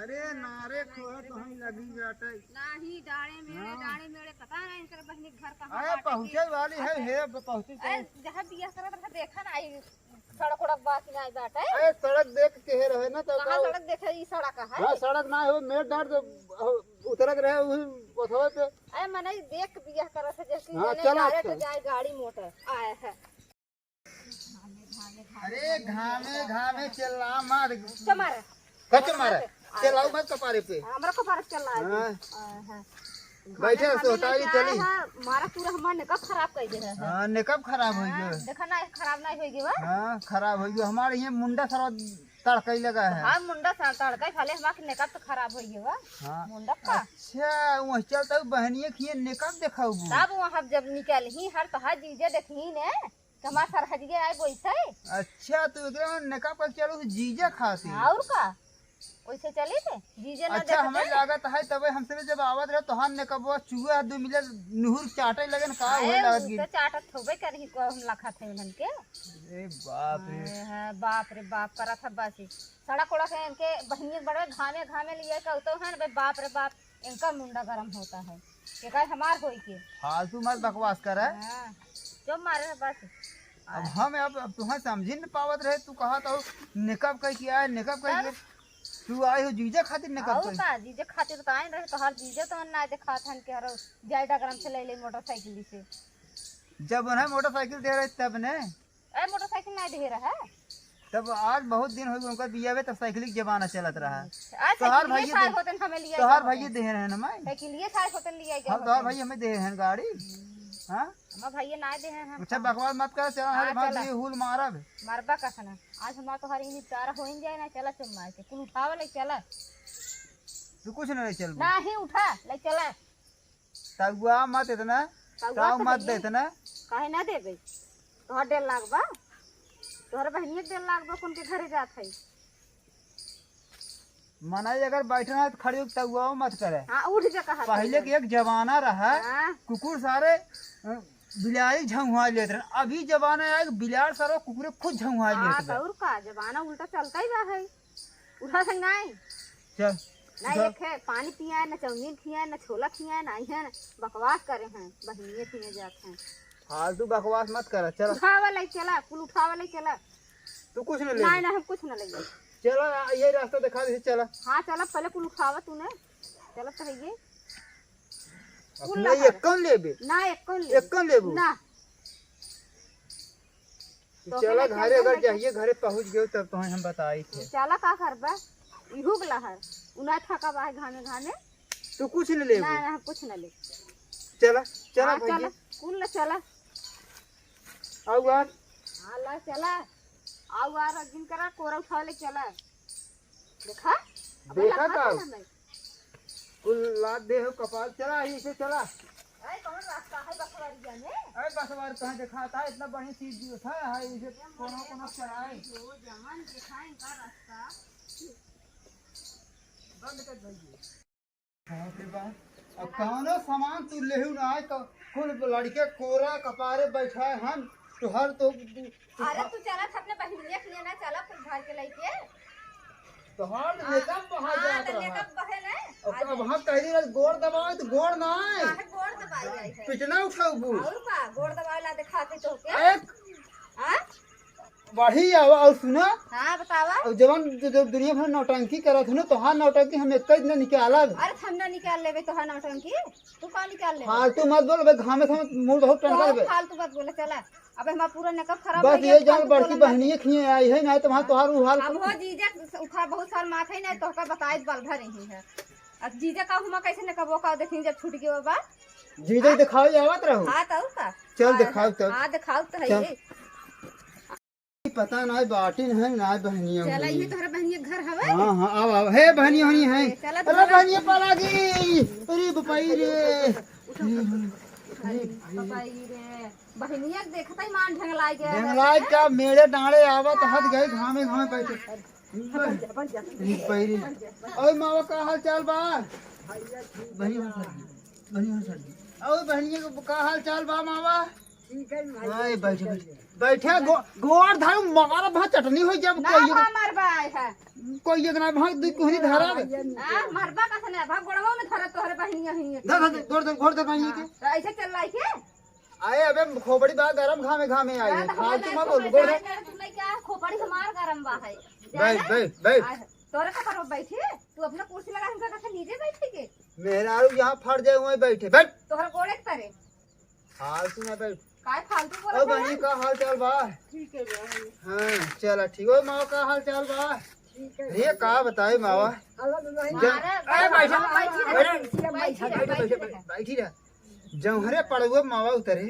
अरे नारे खोह तो हम लगी जाते नाही डाणे मेरे पता नहीं इनकर बहनी घर कहां अरे पहुंचे वाली है हे पहुंची तो जहां बिया करत रहा देखा ना आई सड़क उड़क बात नहीं आई बाटे। अरे सड़क देख के रहे ना तो कहां सड़क देखे ई सड़क है। हां सड़क ना हो मेर डांड उतरक रहे उही पथवे पे। अरे मने देख बिया करत है जैसे हाँ, जने चलो डायरेक्ट जाए गाड़ी मोटर आए है। अरे घामे घामे चला मार चमार कच मार चलाऊ मत कपारे पे हमरा को पार चल रहा है। हां बैठे सोता ही चली मारा पूरा हमार नेकअप खराब कर दे है। हां नेकअप खराब हो गयो देखा ना खराब नहीं होगी बा। हां खराब हो गयो हमारे ये मुंडा सारा तड़कई लगा है। हां मुंडा सा तड़का खाले हमार नेकअप तो खराब हो गयो बा। हां मुंडा का अच्छा वहां चलता बहनिए खिए नेकअप दिखाऊ तब वहां जब निकल ही हर तो हर जीजे देखही ने कमा सर हजिए आए बोइसे। अच्छा तो एकरा नेकअप कर चलो जीजा खाती और का ओइसे चली थे जीजे ना अच्छा हमें लागत है तबे हमसे जब आवत रहे तो हां नेकअप चूहा दो मिले नुहुर चाटे लगन का होए लागत की तो चाटत होबे करही को हम लखा थे उनन के। ए बाप रे हां बाप रे बाप करा था बासी सड़क उड़ा के इनके बहनी बड़े घामे घामे लिए कहतो है बे बाप रे बाप इनका मुंडा गरम होता है के का हमार होई के फालतू मत बकवास कर। हां जो मारे बस अब हम अब तुम्हें समझ न पावत रहे तू कहा तो नेकअप कर किया है नेकअप कर के तू आई हो जीजा खातिर नेकअप और का जीजे खातिर तो आए रहे तो हर जीजे तो ना देखा था के हर जायडा गरम से ले मोटरसाइकिल से जब उन्हें मोटरसाइकिल दे रहे तब ने ए मोटरसाइकिल नहीं दे रहा है तब आज बहुत दिन हो गए उनका बिया में तब साइकिल के जमाना चलत रहा आज तोहार साइकिल भाई साल होतन हमें लिया तोहार भाई दे रहे हैं ना मैं साइकिल ये साल होतन लिया गया हम तोहार भाई हमें दे रहे हैं गाड़ी। हां हम भाई ना दे हैं हम अच्छा बकवास मत कर चला हमारे भाई हुल मारब मरबा कसना आज हमार तो हर इनी चारा होइन जाए ना चला चुम मार के कुल उठावे ले चला तू कुछ नहीं चल नहीं उठा ले चला तगुआ मत इतना ताव मत दे इतना काहे ना देबे तोहर 1.5 लाख बा तोहर बहनिए 1.5 लाख बा कौन के घरे जात है। मना अगर बैठना है तो खड़ी होके तगुआ मत करे। हां उठ जा कहा पहले के एक जमाना रहा कुकुर सारे बिलाड़ी झंगुआ लेते रहे अभी जमाना है बिलाड़ सारा कुकुरे खुद झंगुआ लेते हैं। और का जमाना उल्टा चलता ही बा है उठा संग नहीं चल ना एक है पानी पिया ना चाउमीन खिया ना छोला खिया ना है बकवास करे हैं बहनिए खिए जाते हैं। फालतू बकवास मत कर चल उठावा ले चला कुल उठावा ले चला तू कुछ नहीं ले नहीं ना हम कुछ ना लेंगे चलो ये रास्ता दिखा दे चला। हां चला पहले कुल उठावा तूने चला तो है ये अपने एक कौन लेबे ना एक कौन लेबू ना चला घरे अगर चाहिए घरे पहुंच गए तब तो हम बताई थे चला का करबा इहु गला है उना थका बा घामे घामे तू कुछ नहीं लेबू ना ना कुछ ना ले चला चला चला भैया कुल ना चला आओ यार हां ला चला आओ यार दिन करा कोरा उठा ले चला देखा देखा का कुल लाद दे हो कपाल चला इसे चला। अरे कौन रास्ता है बसवारिया में अरे बसवार कहां दिखाता है इतना बढ़िया चीज जो था है इसे कोनो चलाए जो जमन दिखाएं का रास्ता बंद कर दीजिए। हां के बाद अब कौनो सामान तू लेहु ना आए तो कुल लड़के कोरा कपारे बैठाए हम तो हर तो अरे तू चला अपने बहनिया के लिए ना चला कुछ घर के लेके तो हर मेकअप बहा जात तो रहा मेकअप बहे ले अब वहां कहीं ना गोड़ दबाए तो गोड़ ना आए काहे गोड़ दबाई आई है पिटना उठाऊ और का गोड़ दबाई ला दिखाते तो के एक हां बढ़ी आवा और सुना हां बतावा अब जवान जो दुनिया भर नौटंकी करत हो ना तो हां नौटंकी हम एक ही न निकालब। अरे हम ना निकाल लेबे तो है नौटंकी तू का निकाल ले फालतू मत बोल बे घामे से मुंह बहुत टंका बे फालतू बात बोले चला अब हमारा पूरा मेकअप खराब बस ये जान बड़की बहनिए खिए आई है ना तो वहां तोहार हाल अब हो जीजा उठा बहुत सार माथे नहीं तो का बताए बल भर रही है अब जीजा का हुआ कैसे न कबो का देखी जब छूट गयो बा जीजा दिखाओ आवत रहो। हां तो का चल दिखाओ तो हां दिखाओ तो है ये पता ना बाटी है ना बहनिया चला ये तोहरा बहनिया घर हवे हां हां आओ आओ हे बहनिया होनी है अरे बहनिया पला गई अरे बपाई रे बपाई रे बहनिया देखता ही मान ढंगलाई गया ढंगलाई का मेरे डांडे आवत हद गए घामे घामे बैठे पैरी ओए मावा का हाल चाल बा बहनिया सर जी ओए बहनिया का हाल चाल बा मावा हाय बैठे बैठे गोड़ धारू मारा भा चटनी हो जब ना कोई मरबा है कोई एक ना भाग दू कोहनी धरा आ मरबा का ने भाग गोड़वा में धर तोहरे बहिनिया हिया धर गोड़ धर पानी के तो ऐसे चल रही के आए अबे खोपड़ी बा गरम घामे आई है फालतू मत बोल गोड़ धर तुम क्या खोपड़ी हमार गरम बा है बैठ तोरे का पर बैठे तू अपना कुर्सी लगा हमका कथे नीचे बैठे के मेहरारू यहाँ फट जाए वहीं बैठे बैठ तोहरा गोड़े के तरे फालतू ना बैठ काय फालतू ओ बोल बहनी का हाल चाल बा ठीक है हाँ चला ठीक हो माँ का हाल चाल बा ये का बताए मावा बैठी रह जौहरे पड़ुआ मावा उतरे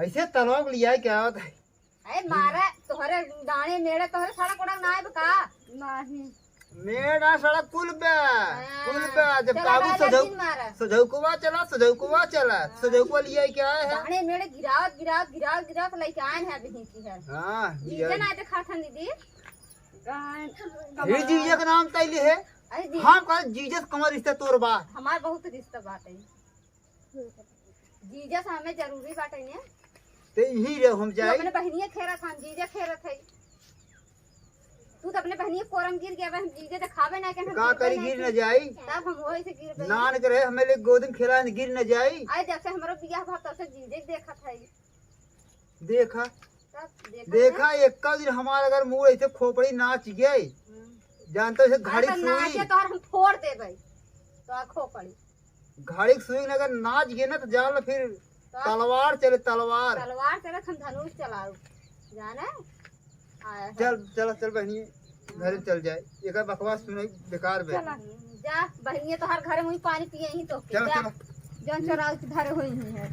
ऐसे तलवार लिया क्या होता है अरे मारा तोहरे दाने मेरे तोहरे सारा कोड़ा नाय बका नहीं मेरा सड़क पुल पे जब काबू सजौकुआ चला सजौकुआ लिया क्या है दाने मेरे गिरावत लेके आए हैं अभी की है हाँ जीजन आए थे खाठन दीदी फिर जीजा का नाम तैली है अरे हम कह जीजस कमर रिश्ता तोर बा हमार बहुत रिश्ता बात है जीजा से हमें जरूरी बात है ने ते यही रे हम जाए अपने बहनिया खेरा था जीजा खेरा थे तू तो अपने बहनिया कोरम गिर गया हम जीजा तो खावे ना के का करी गिर न जाई तब हम होई से गिर गए नान करे हमें ले गोदम खिला गिर न जाई आए जब से हमारा बियाह भा तब से जीजे देखा था देखा तब देखा एक का दिन हमारा अगर मुंह ऐसे खोपड़ी नाच गए जानते हो घड़ी नाचे सुई तो हम फोड़ देबे तो आखो पड़ी घड़ी सुई न अगर नाच गए ना तो जान फिर तलवार चले तलवार चले हम धनुष चलाओ जाने आया चल बहनी घर चल जाए एक बकवास सुने बेकार बे जा बहनिया तो हर घर में पानी पिए ही तो चलो जन चराव धरे हुई है